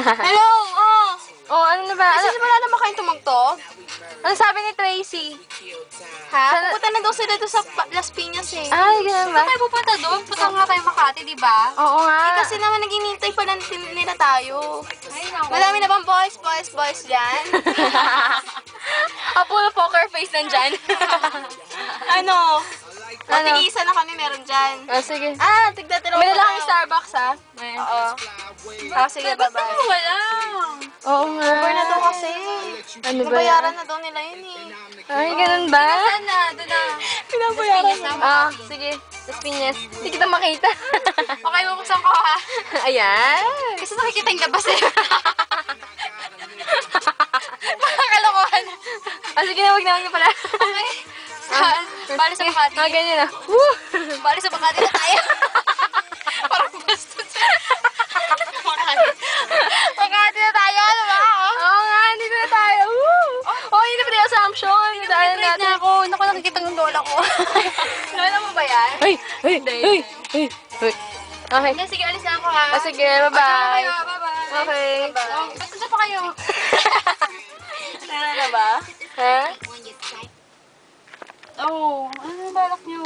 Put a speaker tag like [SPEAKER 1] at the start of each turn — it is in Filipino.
[SPEAKER 1] Hello! Oh!
[SPEAKER 2] Oh, ano na ba?
[SPEAKER 1] Nasisimula na ba kayong tumugtog?
[SPEAKER 2] Ano sabi ni Tracy?
[SPEAKER 1] Ha? Pupunta na daw sila doon sa Las Piñas eh.
[SPEAKER 2] Ay, ganun ba?
[SPEAKER 1] Saan tayo pupunta doon? Punta nga tayo Makati, di ba?
[SPEAKER 2] Oo nga.
[SPEAKER 1] Eh kasi naman nag-inintay pa nila tayo.
[SPEAKER 2] Ay, naku.
[SPEAKER 1] Madami na bang boys dyan?
[SPEAKER 2] Full poker face nandyan.
[SPEAKER 1] Ano?
[SPEAKER 2] Ano?
[SPEAKER 1] Tig-isa na kami meron dyan.
[SPEAKER 2] Oh, sige.
[SPEAKER 1] Tigda-tira
[SPEAKER 2] May dala kang Starbucks, ha?
[SPEAKER 1] Oo. Sige, bye-bye.
[SPEAKER 2] Wala. Oo nga.
[SPEAKER 1] Over na daw kasi.
[SPEAKER 2] Ano ba
[SPEAKER 1] Nabayaran na daw nila yun eh.
[SPEAKER 2] Ay, ganun ba?
[SPEAKER 1] Doon na.
[SPEAKER 2] Pinabayaran na. Sige. Las Piñas. Hindi kita makita.
[SPEAKER 1] Okay, bubuksan ko ha.
[SPEAKER 2] Ayan.
[SPEAKER 1] Kasi nakikita yung labas eh. Makakalokohan.
[SPEAKER 2] Sige na, wag na niyo pala.
[SPEAKER 1] Okay. Saan? Bali sa Makati.
[SPEAKER 2] Ganyan na. Woo!
[SPEAKER 1] Bali sa Makati na tayo. Parang bastos. Makati na tayo, ano ba?
[SPEAKER 2] Oo nga, dito na tayo. Woo! Oh, hindi pa tayo assumption. Daan
[SPEAKER 1] Afraid na ako. Naku, nakikita ng lola ko. Lola mo ba yan?
[SPEAKER 2] Ay! Okay.
[SPEAKER 1] Hindi, sige, alis na ako ha.
[SPEAKER 2] Sige, bye-bye.
[SPEAKER 1] Bye-bye.
[SPEAKER 2] Okay.
[SPEAKER 1] Ba't gusto pa kayo?
[SPEAKER 2] Tara na ba? Ha?
[SPEAKER 1] Oo. Ano balak niyo?